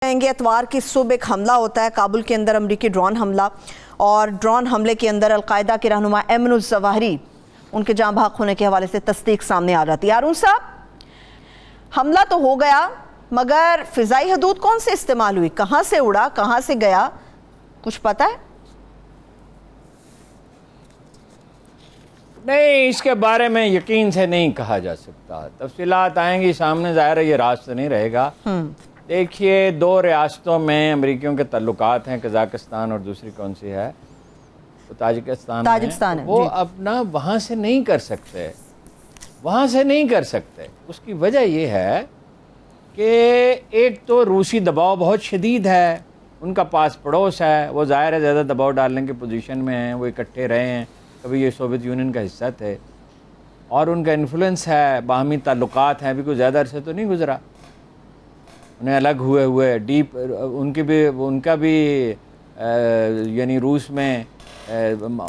گے اتوار کی صبح ایک حملہ ہوتا ہے کابل کے اندر، امریکی ڈرون حملہ، اور ڈرون حملے کے اندر القاعدہ کے رہنما ایمن الظواہری ان کے جاں بحق ہونے کے حوالے سے تصدیق سامنے آ جاتی ہے۔ ہارون صاحب، حملہ تو ہو گیا مگر فضائی حدود کون سے استعمال ہوئی، کہاں سے اڑا، کہاں سے گیا، کچھ پتہ ہے؟ نہیں، اس کے بارے میں یقین سے نہیں کہا جا سکتا، تفصیلات آئیں گی سامنے، ظاہر ہے یہ راز تو نہیں رہے گا۔ دیکھیے، دو ریاستوں میں امریکیوں کے تعلقات ہیں، قزاقستان اور دوسری کون سی ہے، وہ تاجکستان ہے، وہ اپنا وہاں سے نہیں کر سکتے، اس کی وجہ یہ ہے کہ ایک تو روسی دباؤ بہت شدید ہے، ان کا پاس پڑوس ہے، وہ ظاہر ہے زیادہ دباؤ ڈالنے کی پوزیشن میں ہیں، وہ اکٹھے رہے ہیں، کبھی یہ سوویت یونین کا حصہ تھے، اور ان کا انفلوئنس ہے، باہمی تعلقات ہیں، ابھی کوئی زیادہ عرصے تو نہیں گزرا انہیں الگ ہوئے ڈیپ، ان کا بھی یعنی روس میں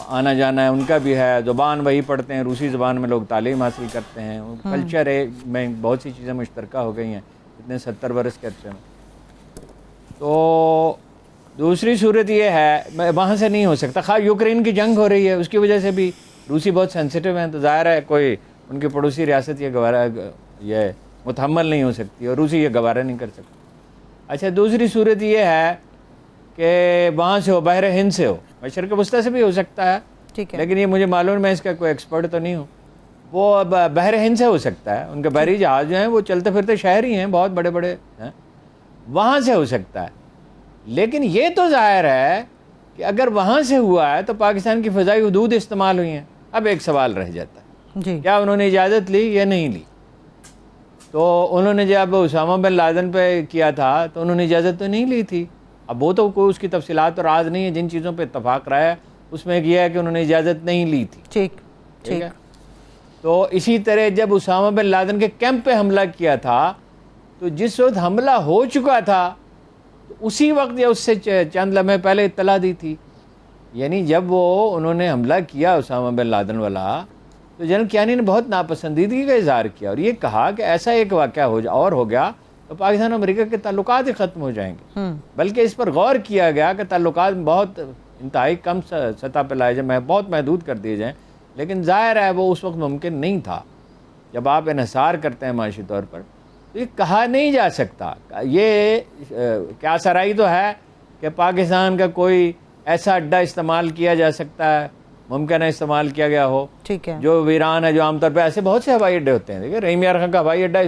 آنا جانا ہے، ان کا بھی ہے، زبان وہی پڑھتے ہیں، روسی زبان میں لوگ تعلیم حاصل کرتے ہیں، کلچر میں بہت سی چیزیں مشترکہ ہو گئی ہیں اتنے 70 برس کے عرصے میں۔ تو دوسری صورت یہ ہے، وہاں سے نہیں ہو سکتا، خواہ یوکرین کی جنگ ہو رہی ہے، اس کی وجہ سے بھی روسی بہت سینسیٹیو ہیں، تو ظاہر ہے کوئی ان کی پڑوسی ریاست یہ متحمل نہیں ہو سکتی، اور روسی یہ گوارہ نہیں کر سکتی۔ اچھا، دوسری صورت یہ ہے کہ وہاں سے ہو، بحر ہند سے ہو، مشرق وسطیٰ سے بھی ہو سکتا ہے، لیکن یہ مجھے معلوم، میں اس کا کوئی ایکسپرٹ تو نہیں ہوں، وہ بحر ہند سے ہو سکتا ہے، ان کے بحری جہاز جو ہیں وہ چلتے پھرتے شہر ہی ہیں، بہت بڑے بڑے ہیں، وہاں سے ہو سکتا ہے۔ لیکن یہ تو ظاہر ہے کہ اگر وہاں سے ہوا ہے تو پاکستان کی فضائی حدود استعمال ہوئی ہیں۔ اب ایک سوال رہ جاتا ہے، کیا انہوں نے اجازت لی یا نہیں لی؟ تو انہوں نے جب اسامہ بن لادن پہ کیا تھا تو انہوں نے اجازت تو نہیں لی تھی، اب وہ تو کوئی اس کی تفصیلات اور راز نہیں ہے، جن چیزوں پہ اتفاق رہا ہے اس میں یہ ہے کہ انہوں نے اجازت نہیں لی تھی، ٹھیک ہے۔ تو اسی طرح جب اسامہ بن لادن کے کیمپ پہ حملہ کیا تھا تو جس وقت حملہ ہو چکا تھا تو اسی وقت یا اس سے چند لمحے پہلے اطلاع دی تھی، یعنی جب انہوں نے حملہ کیا اسامہ بن لادن والا تو جنرل کیانی نے بہت ناپسندیدگی کا اظہار کیا اور یہ کہا کہ ایسا ایک واقعہ ہو گیا تو پاکستان اور امریکہ کے تعلقات ہی ختم ہو جائیں گے، بلکہ اس پر غور کیا گیا کہ تعلقات بہت انتہائی کم سطح پہ لائے جائیں، بہت محدود کر دیے جائیں، لیکن ظاہر ہے وہ اس وقت ممکن نہیں تھا۔ جب آپ انحصار کرتے ہیں معاشی طور پر تو یہ کہا نہیں جا سکتا، یہ کیا سرائی تو ہے کہ پاکستان کا کوئی ایسا اڈا استعمال کیا جا سکتا ہے، ممکن ہے استعمال کیا گیا ہو، جو ویران ہے، جو عام طور پہ ایسے بہت سے ہوائی اڈے ہوتے ہیں، دیکھیں رحیم یار خان کا ہوائی اڈا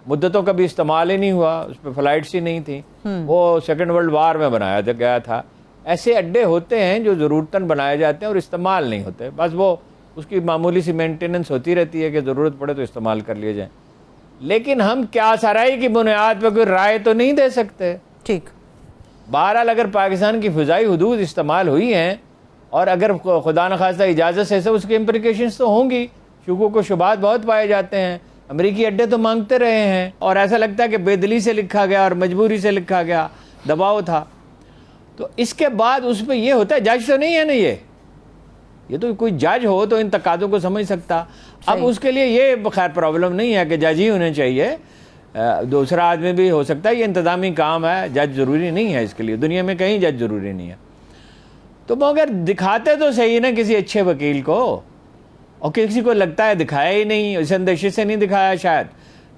مدتوں کا بھی استعمال ہی نہیں ہوا، اس پہ فلائٹس ہی نہیں تھیں، وہ سیکنڈ ورلڈ وار میں بنایا گیا تھا۔ ایسے اڈے ہوتے ہیں جو ضرورتاً بنائے جاتے ہیں اور استعمال نہیں ہوتے، بس وہ اس کی معمولی سی مینٹیننس ہوتی رہتی ہے کہ ضرورت پڑے تو استعمال کر لیے جائیں، لیکن ہم کیا سرائی کی بنیاد پہ کوئی رائے تو نہیں دے سکتے۔ بہرحال اگر پاکستان کی فضائی حدود استعمال ہوئی ہیں اور اگر خدا نخواستہ اجازت سے اس کی امپلیکیشنز تو ہوں گی، شکوک و شبہات بہت پائے جاتے ہیں، امریکی اڈے تو مانگتے رہے ہیں اور ایسا لگتا ہے کہ بے دلی سے لکھا گیا اور مجبوری سے لکھا گیا، دباؤ تھا، تو اس کے بعد اس پہ یہ ہوتا ہے، جج تو نہیں ہے نا، یہ تو کوئی جج ہو تو ان تقاضوں کو سمجھ سکتا، اب اس کے لیے یہ خیر پرابلم نہیں ہے کہ جج ہی ہونے چاہیے، دوسرا آدمی بھی ہو سکتا ہے، یہ انتظامی کام ہے، جج ضروری نہیں ہے اس کے لیے، دنیا میں کہیں جج ضروری نہیں ہے۔ تو مگر دکھاتے تو صحیح نا کسی اچھے وکیل کو، اور کسی کو لگتا ہے دکھایا ہی نہیں، اس اندیشے سے نہیں دکھایا شاید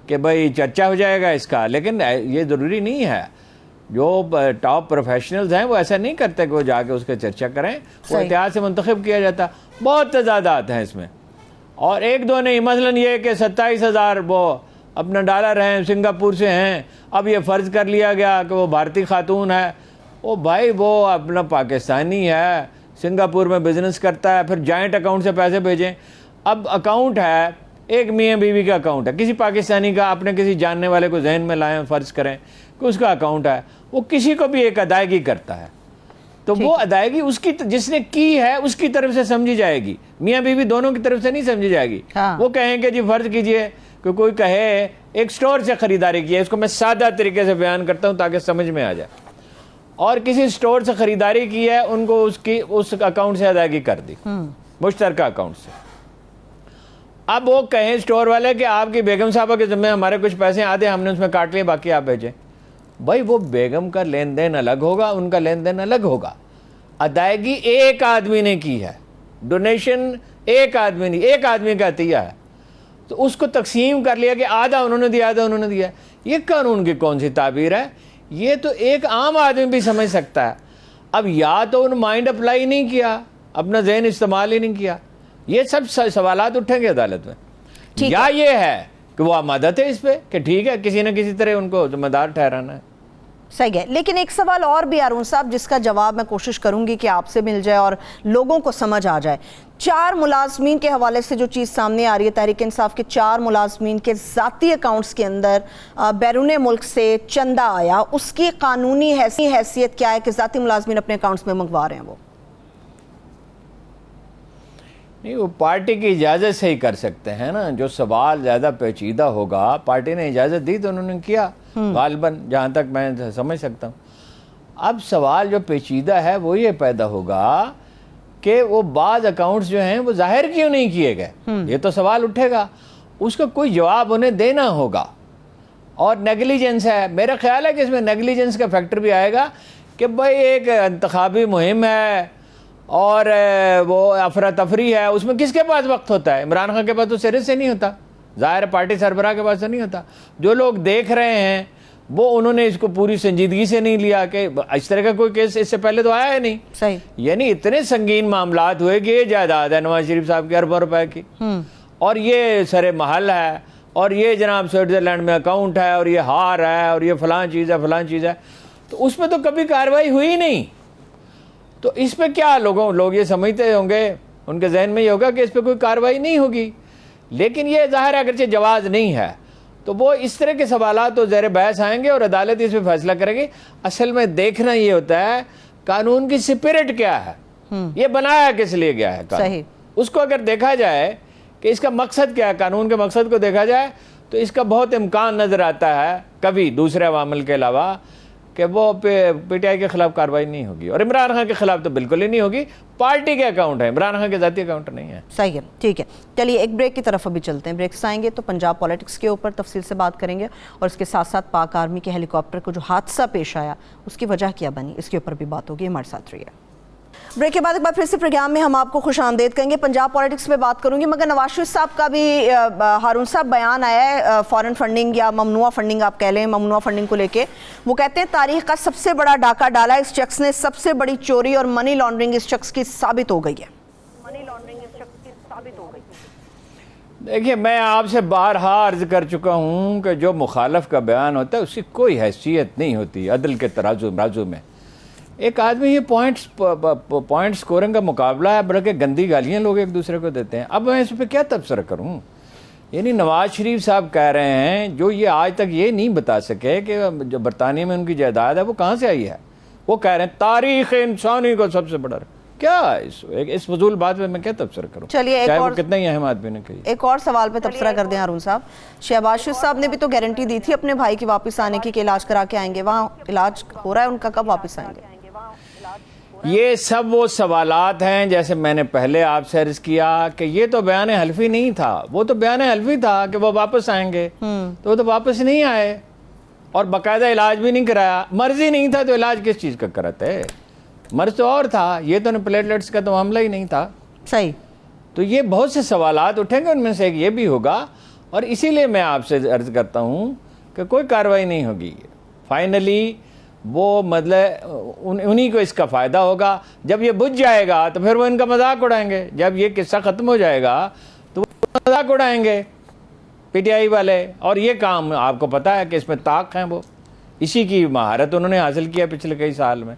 کہ بھئی چرچا ہو جائے گا اس کا، لیکن یہ ضروری نہیں ہے، جو ٹاپ پروفیشنلز ہیں وہ ایسا نہیں کرتے کہ وہ جا کے اس کا چرچا کریں، وہ اتحاد سے منتخب کیا جاتا، بہت تضادات ہیں اس میں، اور ایک دو نہیں، مثلاً یہ کہ 27,000 وہ اپنا ڈالر ہیں، سنگاپور سے ہیں، اب یہ فرض کر لیا گیا کہ وہ بھارتی خاتون ہے، او بھائی وہ اپنا پاکستانی ہے، سنگاپور میں بزنس کرتا ہے، پھر جائنٹ اکاؤنٹ سے پیسے بھیجیں، اب اکاؤنٹ ہے ایک میاں بیوی کا اکاؤنٹ ہے، کسی پاکستانی کا، اپنے کسی جاننے والے کو ذہن میں لائیں، فرض کریں کہ اس کا اکاؤنٹ ہے، وہ کسی کو بھی ایک ادائیگی کرتا ہے، تو وہ ادائیگی اس کی جس نے کی ہے اس کی طرف سے سمجھی جائے گی، میاں بیوی دونوں کی طرف سے نہیں سمجھی جائے گی۔ وہ کہیں کہ جی فرض کیجئے کہ کوئی کہے ایک سٹور سے خریداری کی ہے، اس کو میں سادہ طریقے سے بیان کرتا ہوں تاکہ سمجھ میں آ جائے، اور کسی سٹور سے خریداری کی ہے، ان کو اس اکاؤنٹ سے ادائیگی کر دی، مشترکہ اکاؤنٹ سے، اب وہ کہیں سٹور والے کہ آپ کی بیگم صاحبہ کے ذمہ ہمارے کچھ پیسے آدھے ہم نے اس میں کاٹ لیے، باقی آپ بھیجیں، بھائی وہ بیگم کا لین دین الگ ہوگا, ان کا لین دین الگ ہوگا. ادائیگی ایک آدمی نے کی ہے, ڈونیشن ایک آدمی نے, ایک آدمی کا عطیہ ہے, تو اس کو تقسیم کر لیا کہ آدھا انہوں نے دیا, آدھا انہوں نے دیا. یہ قانون کی کون سی تعبیر ہے؟ یہ تو ایک عام آدمی بھی سمجھ سکتا ہے. اب یا تو ان مائنڈ اپلائی نہیں کیا, اپنا ذہن استعمال ہی نہیں کیا, یہ سب سوالات اٹھیں گے عدالت میں. یا یہ ہے کہ وہ آمادہ تھے اس پہ کہ ٹھیک ہے کسی نہ کسی طرح ان کو ذمہ دار ٹھہرانا ہے. صحیح ہے. لیکن ایک سوال اور بھی ہارون صاحب جس کا جواب میں کوشش کروں گی کہ آپ سے مل جائے اور لوگوں کو سمجھ آ جائے. 4 ملازمین کے حوالے سے جو چیز سامنے آ رہی ہے, تحریک انصاف کے 4 ملازمین کے ذاتی اکاؤنٹس کے اندر بیرون ملک سے چندہ آیا, اس کی قانونی حیثیت کیا ہے کہ ذاتی ملازمین اپنے اکاؤنٹس میں منگوا رہے ہیں؟ وہ نہیں, وہ پارٹی کی اجازت سے ہی کر سکتے ہیں نا. جو سوال زیادہ پیچیدہ ہوگا, پارٹی نے اجازت دی تو انہوں نے کیا غالباً, جہاں تک میں سمجھ سکتا ہوں. اب سوال جو پیچیدہ ہے وہ یہ پیدا ہوگا کہ وہ بعض اکاؤنٹس جو ہیں وہ ظاہر کیوں نہیں کیے گئے, یہ تو سوال اٹھے گا. اس کا کوئی جواب انہیں دینا ہوگا. اور نیگلیجنس ہے, میرا خیال ہے کہ اس میں نیگلیجنس کا فیکٹر بھی آئے گا کہ بھائی ایک انتخابی مہم ہے اور وہ افراتفری ہے, اس میں کس کے پاس وقت ہوتا ہے؟ عمران خان کے پاس تو سرے سے نہیں ہوتا, ظاہر پارٹی سربراہ کے پاس تو نہیں ہوتا. جو لوگ دیکھ رہے ہیں وہ انہوں نے اس کو پوری سنجیدگی سے نہیں لیا کہ اس طرح کا کوئی کیس اس سے پہلے تو آیا ہے نہیں. صحیح. یعنی اتنے سنگین معاملات ہوئے کہ یہ جائیداد ہے نواز شریف صاحب کی اربوں روپے کی, اور یہ سر محل ہے, اور یہ جناب سوئٹزرلینڈ میں اکاؤنٹ ہے, اور یہ ہار ہے, اور یہ فلاں چیز ہے, فلاں چیز ہے. تو اس پہ تو کبھی کارروائی ہوئی نہیں. تو اس پہ کیا لوگ یہ سمجھتے ہوں گے, ان کے ذہن میں یہ ہوگا کہ اس پہ کوئی کارروائی نہیں ہوگی. لیکن یہ ظاہر ہے اگرچہ جواز نہیں ہے, تو وہ اس طرح کے سوالات تو زیر بحث آئیں گے اور عدالت اس پہ فیصلہ کرے گی. اصل میں دیکھنا یہ ہوتا ہے قانون کی سپرٹ کیا ہے, یہ بنایا کس لیے گیا ہے قانون. صحیح. اس کو اگر دیکھا جائے کہ اس کا مقصد کیا ہے, قانون کے مقصد کو دیکھا جائے تو اس کا بہت امکان نظر آتا ہے کبھی دوسرے عوامل کے علاوہ کہ وہ پی ٹی آئی کے خلاف کارروائی نہیں ہوگی, اور عمران خان کے خلاف تو بالکل ہی نہیں ہوگی. پارٹی کے اکاؤنٹ ہے, عمران خان کے ذاتی اکاؤنٹ نہیں ہے. صحیح ہے, ٹھیک ہے. چلیے ایک بریک کی طرف ابھی چلتے ہیں. بریک سے آئیں گے تو پنجاب پولیٹکس کے اوپر تفصیل سے بات کریں گے, اور اس کے ساتھ ساتھ پاک آرمی کے ہیلی کاپٹر کو جو حادثہ پیش آیا اس کی وجہ کیا بنی, اس کے اوپر بھی بات ہوگی. ہمارے ساتھ رہیے. بریک کے بعد ایک بار پھر سے پروگرام میں ہم آپ کو خوش آمدید کہیں گے. پنجاب پولیٹکس پہ بات کروں گی, مگر نواز شریف صاحب کا بھی ہارون صاحب بیان آیا ہے فارن فنڈنگ یا ممنوعہ فنڈنگ آپ کہہ لیں, ممنوعہ فنڈنگ کو لے کے. وہ کہتے ہیں تاریخ کا سب سے بڑا ڈاکہ ڈالا, اس شخص نے سب سے بڑی چوری اور منی لانڈرنگ اس شخص کی ثابت ہو گئی ہے. دیکھیے, میں آپ سے بارہا عرض کر چکا ہوں کہ جو مخالف کا بیان ہوتا ہے اس کی کوئی حیثیت نہیں ہوتی عدل کے ترازو میں. ایک آدمی یہ پوائنٹ سکورنگ کا مقابلہ ہے, بلکہ گندی گالیاں لوگ ایک دوسرے کو دیتے ہیں. اب میں اس پہ کیا تبصرہ کروں؟ یعنی نواز شریف صاحب کہہ رہے ہیں جو یہ آج تک یہ نہیں بتا سکے کہ جو برطانیہ میں ان کی جائیداد ہے وہ کہاں سے آئی ہے. وہ کہہ رہے ہیں تاریخ انسانی کو سب سے بڑا. کیا اس فضول بات میں کیا تبصرہ کروں؟ چلیے چاہے وہ کتنا ہی اہم آدمی نے کہی. ایک اور سوال پہ تبصرہ کر دیں ہارون صاحب. شہباز شریف صاحب نے بھی تو گارنٹی دی تھی اپنے بھائی کی واپس آنے کی کہ علاج کرا کے آئیں گے. وہاں علاج ہو رہا ہے ان کا, کب واپس آئیں گے؟ یہ سب وہ سوالات ہیں جیسے میں نے پہلے آپ سے عرض کیا کہ یہ تو بیان حلفی نہیں تھا. وہ تو بیان حلفی تھا کہ وہ واپس آئیں گے, تو وہ تو واپس نہیں آئے, اور باقاعدہ علاج بھی نہیں کرایا. مرضی نہیں تھا تو علاج کس چیز کا کراتے؟ مرض تو اور تھا, یہ تو پلیٹلیٹس کا تو معاملہ ہی نہیں تھا. صحیح. تو یہ بہت سے سوالات اٹھیں گے, ان میں سے ایک یہ بھی ہوگا, اور اسی لیے میں آپ سے عرض کرتا ہوں کہ کوئی کارروائی نہیں ہوگی. فائنلی وہ مطلب انہی کو اس کا فائدہ ہوگا. جب یہ بجھ جائے گا تو پھر وہ ان کا مذاق اڑائیں گے. جب یہ قصہ ختم ہو جائے گا تو وہ مذاق اڑائیں گے پی ٹی آئی والے. اور یہ کام آپ کو پتہ ہے کہ اس میں طاق ہیں, وہ اسی کی مہارت انہوں نے حاصل کیا پچھلے کئی سال میں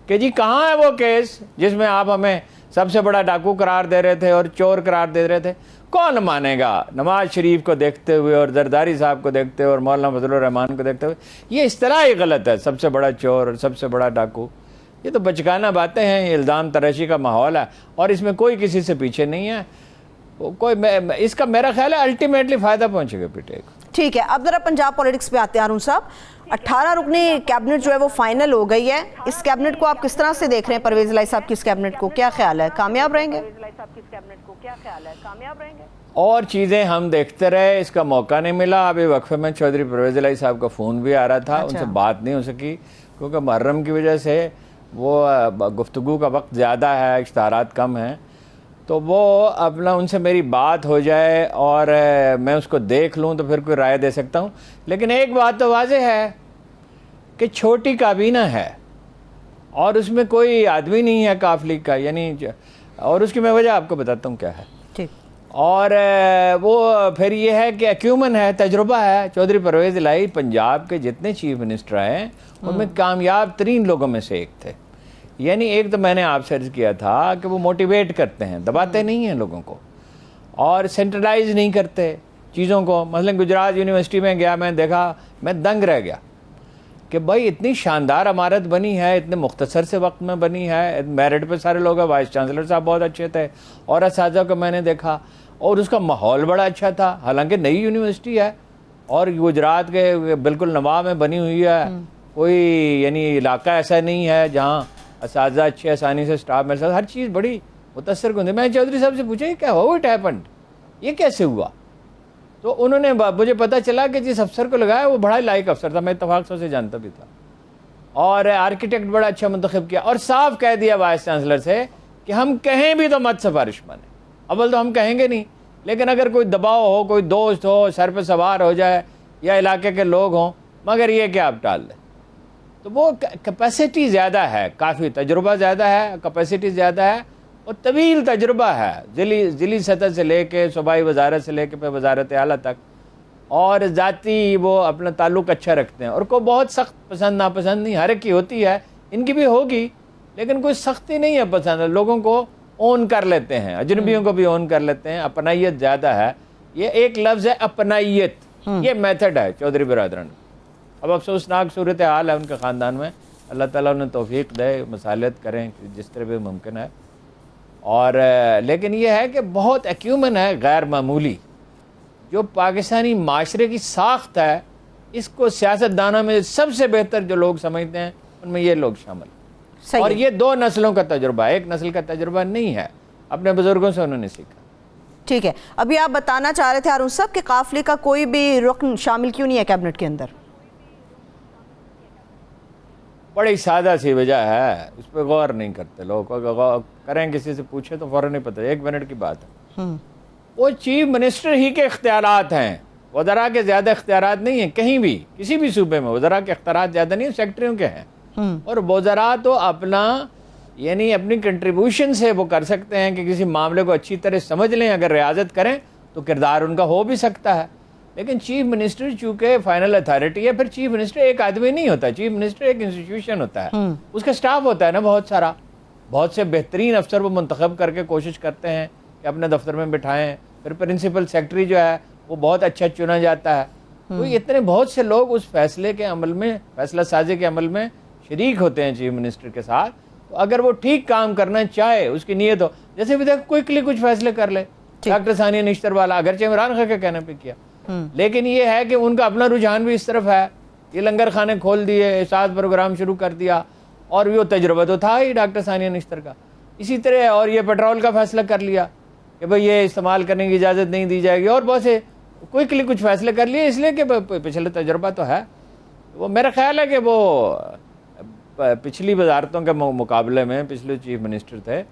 کہ جی کہاں ہے وہ کیس جس میں آپ ہمیں سب سے بڑا ڈاکو قرار دے رہے تھے اور چور قرار دے رہے تھے. کون مانے گا نواز شریف کو دیکھتے ہوئے اور زرداری صاحب کو دیکھتے ہوئے اور مولانا فضل الرحمان کو دیکھتے ہوئے؟ یہ اصطلاح ہی غلط ہے, سب سے بڑا چور اور سب سے بڑا ڈاکو. یہ تو بچکانہ باتیں ہیں, یہ الزام تراشی کا ماحول ہے, اور اس میں کوئی کسی سے پیچھے نہیں ہے. کوئی اس کا میرا خیال ہے الٹیمیٹلی فائدہ پہنچے گا پی ٹی آئی کو. ٹھیک ہے, اب ذرا پنجاب پولیٹکس پہ آتے ہیں ہارون صاحب. 18 رکنی کیبنٹ جو ہے وہ فائنل ہو گئی ہے. اس کیبنٹ کو آپ کس طرح سے دیکھ رہے ہیں؟ پرویز الہی صاحب کی اس کیبنٹ کو کیا خیال ہے, کامیاب رہیں گے؟ اور چیزیں ہم دیکھتے رہے, اس کا موقع نہیں ملا. ابھی وقفے میں چودھری پرویز الہی صاحب کا فون بھی آ رہا تھا, ان سے بات نہیں ہو سکی کیونکہ محرم کی وجہ سے وہ گفتگو کا وقت زیادہ ہے, اشتہارات کم ہیں, تو وہ اپنا ان سے میری بات ہو جائے اور میں اس کو دیکھ لوں تو پھر کوئی رائے دے سکتا ہوں. لیکن ایک بات تو واضح ہے کہ چھوٹی کابینہ ہے اور اس میں کوئی آدمی نہیں ہے کاف لیگ کا, یعنی اور اس کی میں وجہ آپ کو بتاتا ہوں کیا ہے. اور وہ پھر یہ ہے کہ ایکیومن ہے, تجربہ ہے. چودھری پرویز الہی پنجاب کے جتنے چیف منسٹر ہیں ان میں کامیاب ترین لوگوں میں سے ایک تھے. یعنی ایک تو میں نے آپ سے عرض کیا تھا کہ وہ موٹیویٹ کرتے ہیں, دباتے نہیں ہیں لوگوں کو, اور سینٹرلائز نہیں کرتے چیزوں کو. مثلا گجرات یونیورسٹی میں گیا, میں دیکھا, میں دنگ رہ گیا کہ بھائی اتنی شاندار عمارت بنی ہے, اتنے مختصر سے وقت میں بنی ہے, میرٹ پہ سارے لوگ ہیں, وائس چانسلر صاحب بہت اچھے تھے, اور اساتذہ کو میں نے دیکھا, اور اس کا ماحول بڑا اچھا تھا. حالانکہ نئی یونیورسٹی ہے اور گجرات کے بالکل نواح میں بنی ہوئی ہے, کوئی یعنی علاقہ ایسا نہیں ہے جہاں اساتذہ اچھے, آسانی سے اسٹاف میرے ساتھ, ہر چیز بڑی متاثر کن. میں چودھری صاحب سے پوچھا یہ کیا ہوا, اٹ ہیپنڈ, یہ کیسے ہوا؟ تو انہوں نے, مجھے پتہ چلا کہ جس افسر کو لگایا وہ بڑا لائق افسر تھا, میں اتفاق سے جانتا بھی تھا, اور آرکیٹیکٹ بڑا اچھا منتخب کیا, اور صاف کہہ دیا وائس چانسلر سے کہ ہم کہیں بھی تو مت سفارش مانیں. اول تو ہم کہیں گے نہیں, لیکن اگر کوئی دباؤ ہو, کوئی دوست ہو, سر پہ سوار ہو جائے, یا علاقے کے لوگ ہوں, مگر یہ کہ آپ ٹال دیں. تو وہ کیپیسٹی زیادہ ہے, کافی تجربہ زیادہ ہے, کیپیسٹی زیادہ ہے, اور طویل تجربہ ہے, ضلعی سطح سے لے کے صوبائی وزارت سے لے کے پھر وزارت اعلیٰ تک, اور ذاتی وہ اپنا تعلق اچھا رکھتے ہیں. اور کوئی بہت سخت پسند ناپسند نہیں, ہر ایک کی ہوتی ہے, ان کی بھی ہوگی, لیکن کوئی سختی نہیں ہے پسند, لوگوں کو اون کر لیتے ہیں, اجنبیوں کو بھی اون کر لیتے ہیں. اپنائیت زیادہ ہے, یہ ایک لفظ ہے اپنائیت, یہ میتھڈ ہے چودھری برادران. اب افسوسناک صورتحال ہے ان کے خاندان میں, اللہ تعالیٰ انہیں توفیق دے, مصالحت کریں جس طرح بھی ممکن ہے. اور لیکن یہ ہے کہ بہت ایکیومن ہے, غیر معمولی, جو پاکستانی معاشرے کی ساخت ہے, اس کو سیاست دانوں میں سب سے بہتر جو لوگ سمجھتے ہیں ان میں یہ لوگ شامل. اور یہ 2 نسلوں کا تجربہ ہے, ایک نسل کا تجربہ نہیں ہے, اپنے بزرگوں سے انہوں نے سیکھا. ٹھیک ہے, ابھی آپ بتانا چاہ رہے تھے ہارون صاحب کہ قافلے کا کوئی بھی رکن شامل کیوں نہیں ہے کیبنٹ کے اندر؟ بڑی سادہ سی وجہ ہے, اس پہ غور نہیں کرتے لوگ. غور کریں, کسی سے پوچھیں تو فوراً نہیں پتہ. 1 منٹ کی بات ہے, وہ چیف منسٹر ہی کے اختیارات ہیں, وزراء کے زیادہ اختیارات نہیں ہیں کہیں بھی, کسی بھی صوبے میں وزراء کے اختیارات زیادہ نہیں ہیں, سیکٹریوں کے ہیں. اور وزراء تو اپنا یعنی اپنی کنٹریبیوشن سے وہ کر سکتے ہیں کہ کسی معاملے کو اچھی طرح سمجھ لیں, اگر ریاضت کریں تو کردار ان کا ہو بھی سکتا ہے. لیکن چیف منسٹر چونکہ فائنل اتھارٹی ہے, پھر چیف منسٹر ایک آدمی نہیں ہوتا, چیف منسٹر ایک انسٹیٹیوشن ہوتا ہے, اس کا سٹاف ہوتا ہے نا بہت سارا, بہت سے بہترین افسر وہ منتخب کر کے کوشش کرتے ہیں کہ اپنے دفتر میں بٹھائیں. پھر پرنسپل سیکرٹری جو ہے وہ بہت اچھا چنا جاتا ہے. تو اتنے بہت سے لوگ اس فیصلے کے عمل میں, فیصلہ سازی کے عمل میں شریک ہوتے ہیں چیف منسٹر کے ساتھ. تو اگر وہ ٹھیک کام کرنا چاہے, اس کی نیت ہو, جیسے بھی دیکھ کوئکلی کچھ فیصلے کر لے, ڈاکٹر ثانیہ نشتر والا اگرچہ عمران خان کے کہنے پہ کیا, لیکن یہ ہے کہ ان کا اپنا رجحان بھی اس طرف ہے. یہ لنگر خانے کھول دیے, ارشاد پروگرام شروع کر دیا, اور وہ تجربہ تو تھا ہی ڈاکٹر ثانیہ نشتر کا. اسی طرح اور یہ پیٹرول کا فیصلہ کر لیا کہ بھئی یہ استعمال کرنے کی اجازت نہیں دی جائے گی, اور بہت سے کوئکلی کچھ فیصلے کر لیے, اس لیے کہ پچھلے تجربہ تو ہے. وہ میرا خیال ہے کہ وہ پچھلی وزارتوں کے مقابلے میں پچھلے چیف منسٹر تھے